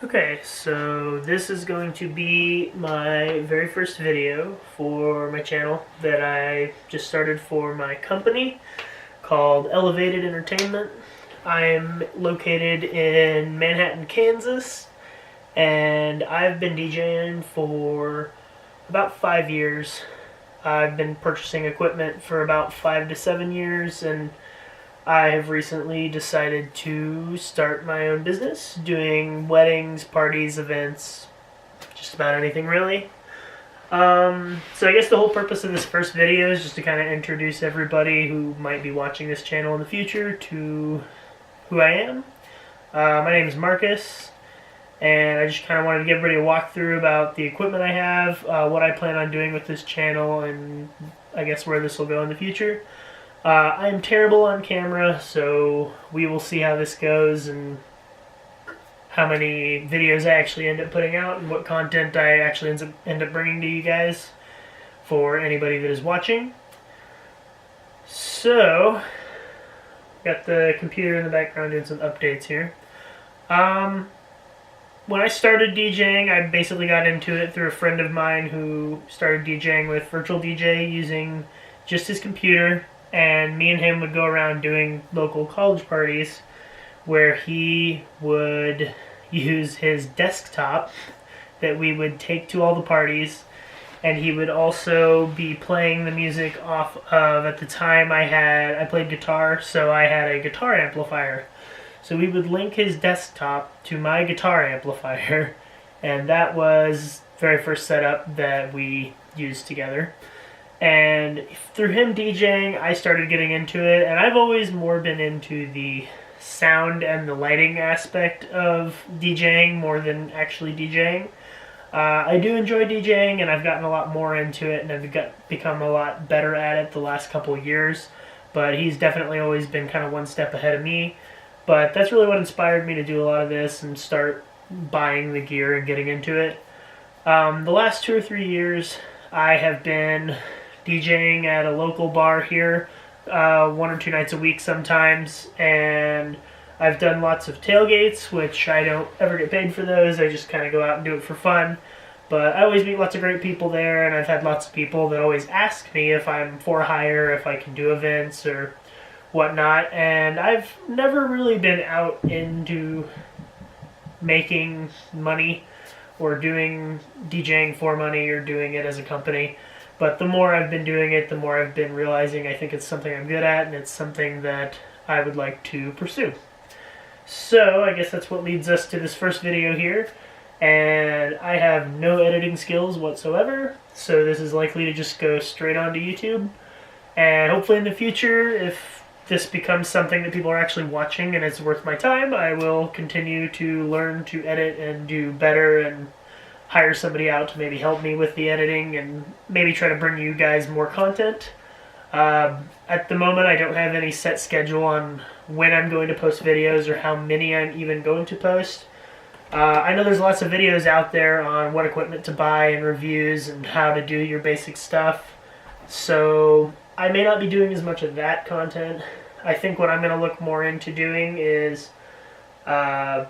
Okay, so this is going to be my very first video for my channel that I just started for my company called Elevated Entertainment. I'm located in Manhattan, Kansas, and I've been DJing for about 5 years. I've been purchasing equipment for about 5 to 7 years, and I have recently decided to start my own business doing weddings, parties, events, just about anything really. So I guess the whole purpose of this first video is just to kind of introduce everybody who might be watching this channel in the future to who I am. My name is Marcus, and I just kind of wanted to give everybody a walkthrough about the equipment I have, what I plan on doing with this channel, and I guess where this will go in the future. I am terrible on camera, so we will see how this goes and how many videos I actually end up putting out and what content I actually end up bringing to you guys for anybody that is watching. So, got the computer in the background doing some updates here. When I started DJing, I basically got into it through a friend of mine who started DJing with Virtual DJ using just his computer, and me and him would go around doing local college parties where he would use his desktop that we would take to all the parties, and he would also be playing the music off of, at the time I played guitar, so I had a guitar amplifier. So we would link his desktop to my guitar amplifier, and that was the very first setup that we used together. And through him DJing, I started getting into it, and I've always more been into the sound and the lighting aspect of DJing more than actually DJing. I do enjoy DJing, and I've gotten a lot more into it, and I've become a lot better at it the last couple of years, but he's definitely always been kind of one step ahead of me. But that's really what inspired me to do a lot of this and start buying the gear and getting into it. The last 2 or 3 years, I have been DJing at a local bar here 1 or 2 nights a week sometimes, and I've done lots of tailgates, which I don't ever get paid for those. I just kind of go out and do it for fun. But I always meet lots of great people there, and I've had lots of people that always ask me if I'm for hire, if I can do events or whatnot, and I've never really been out into making money or doing DJing for money or doing it as a company. But the more I've been doing it, the more I've been realizing I think it's something I'm good at, and it's something that I would like to pursue. So I guess that's what leads us to this first video here. And I have no editing skills whatsoever, so this is likely to just go straight onto YouTube. And hopefully in the future, if this becomes something that people are actually watching and it's worth my time, I will continue to learn to edit and do better and hire somebody out to maybe help me with the editing and maybe try to bring you guys more content. At the moment, I don't have any set schedule on when I'm going to post videos or how many I'm even going to post. I know there's lots of videos out there on what equipment to buy and reviews and how to do your basic stuff, so I may not be doing as much of that content. I think what I'm going to look more into doing is kind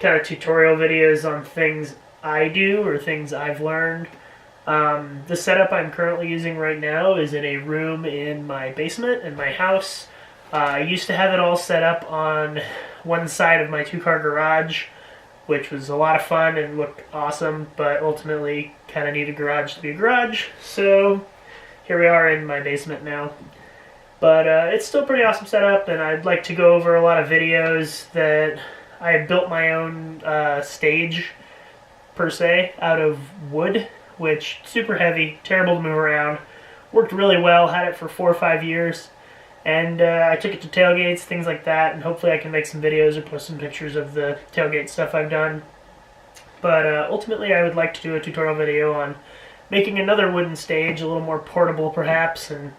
of tutorial videos on things I do or things I've learned. The setup I'm currently using right now is in a room in my basement in my house. I used to have it all set up on one side of my 2-car garage, which was a lot of fun and looked awesome, but ultimately kind of need a garage to be a garage. So here we are in my basement now. But it's still a pretty awesome setup, and I'd like to go over a lot of videos that I built my own stage per se out of wood, which super heavy, terrible to move around. Worked really well, had it for 4 or 5 years, and I took it to tailgates, things like that, and hopefully I can make some videos or post some pictures of the tailgate stuff I've done. But ultimately I would like to do a tutorial video on making another wooden stage, a little more portable perhaps, and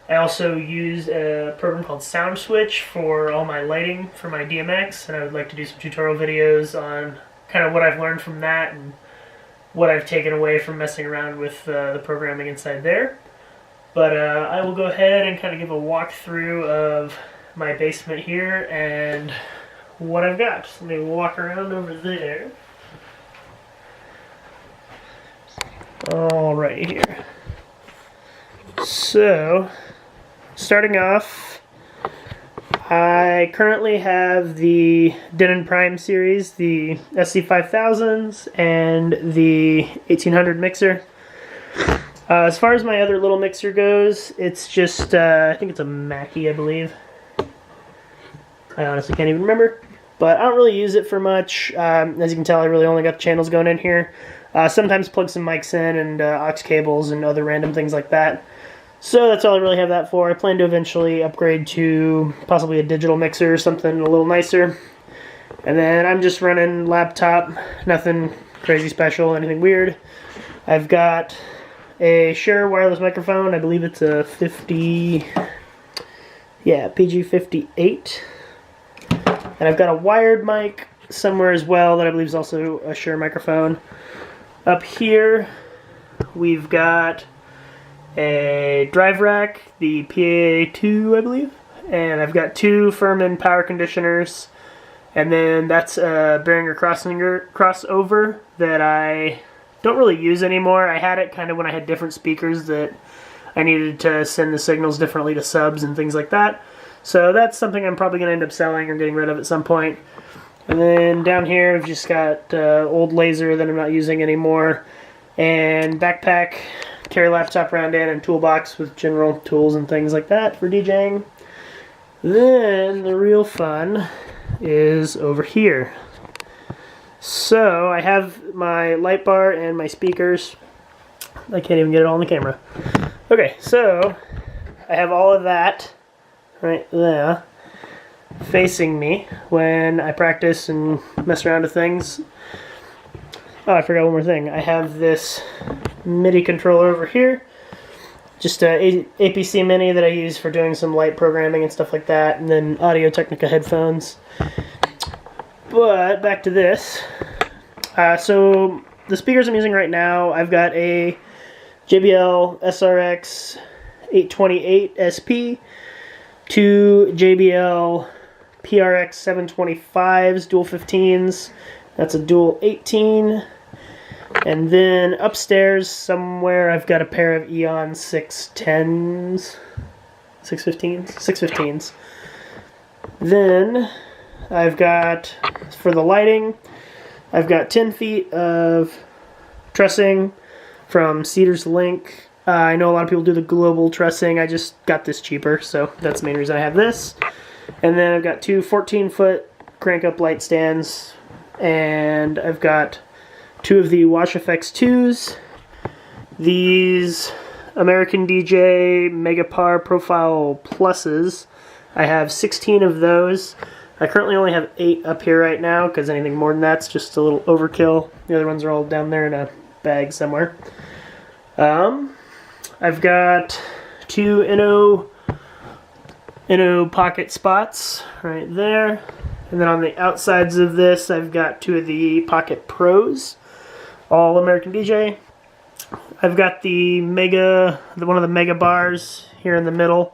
I also use a program called SoundSwitch for all my lighting for my DMX, and I would like to do some tutorial videos on kind of what I've learned from that and what I've taken away from messing around with the programming inside there. But I will go ahead and kind of give a walkthrough of my basement here and what I've got. So let me walk around over there. Alright here. So, starting off, I currently have the Denon Prime series, the SC5000s, and the 1800 mixer. As far as my other little mixer goes, it's just, I think it's a Mackie, I believe. I honestly can't even remember. But I don't really use it for much. As you can tell, I really only got channels going in here. Sometimes plug some mics in and aux cables and other random things like that. So that's all I really have that for. I plan to eventually upgrade to possibly a digital mixer or something a little nicer. And then I'm just running laptop, nothing crazy special, anything weird. I've got a Shure wireless microphone. I believe it's a PG58. And I've got a wired mic somewhere as well that I believe is also a Shure microphone. Up here, we've got a drive rack, the PA2, I believe. And I've got two Furman power conditioners. And then that's a Behringer crossover that I don't really use anymore. I had it kind of when I had different speakers that I needed to send the signals differently to subs and things like that. So that's something I'm probably going to end up selling or getting rid of at some point. And then down here I've just got old laser that I'm not using anymore. And backpack, carry laptop around in, and toolbox with general tools and things like that for DJing. Then the real fun is over here. So I have my light bar and my speakers. I can't even get it all on the camera. Okay, so I have all of that right there facing me when I practice and mess around with things. Oh, I forgot one more thing. I have this MIDI controller over here. Just a APC Mini that I use for doing some light programming and stuff like that. And then Audio-Technica headphones. But back to this. So the speakers I'm using right now, I've got a JBL SRX 828 SP, two JBL PRX 725s, dual 15s. That's a dual 18. And then upstairs somewhere I've got a pair of Eon 610s. 615s. Then I've got, for the lighting, I've got 10 feet of trussing from Cedars Link. I know a lot of people do the global trussing. I just got this cheaper, so that's the main reason I have this. And then I've got two 14-foot crank-up light stands. And I've got two of the Wash FX 2s. These American DJ Megapar Profile Pluses. I have 16 of those. I currently only have 8 up here right now, because anything more than that's just a little overkill. The other ones are all down there in a bag somewhere. I've got two Inno pocket spots right there. And then on the outsides of this, I've got two of the Pocket Pros, all American DJ. I've got the one of the Mega bars here in the middle,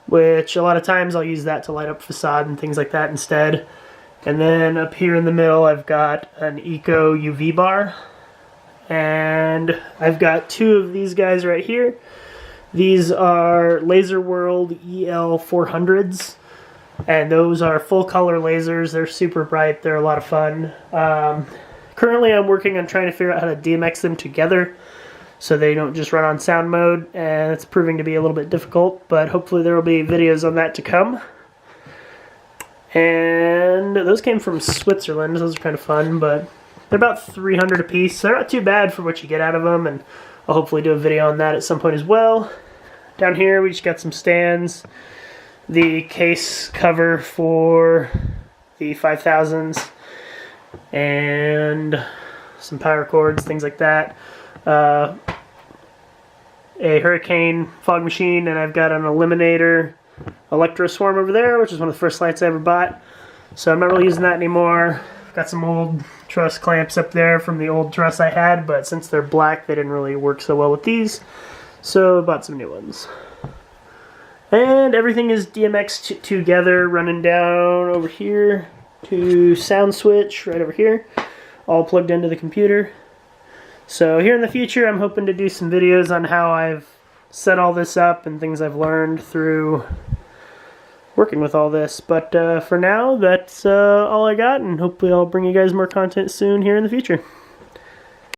which a lot of times I'll use that to light up facade and things like that instead. And then up here in the middle, I've got an Eco UV bar. And I've got two of these guys right here. These are Laser World EL400s. And those are full color lasers. They're super bright. They're a lot of fun. Currently I'm working on trying to figure out how to DMX them together so they don't just run on sound mode, and it's proving to be a little bit difficult, but hopefully there will be videos on that to come. And those came from Switzerland. Those are kind of fun, but they're about 300 a piece, so they're not too bad for what you get out of them, and I'll hopefully do a video on that at some point as well. Down here we just got some stands. The case cover for the 5000s and some power cords, things like that. A Hurricane fog machine, and I've got an Eliminator Electro Swarm over there, which is one of the first lights I ever bought. So I'm not really using that anymore. I've got some old truss clamps up there from the old truss I had, but since they're black, they didn't really work so well with these. So I bought some new ones. And everything is DMX together, running down over here to sound switch right over here, all plugged into the computer. So here in the future, I'm hoping to do some videos on how I've set all this up and things I've learned through working with all this. But for now, that's all I got, and hopefully I'll bring you guys more content soon here in the future.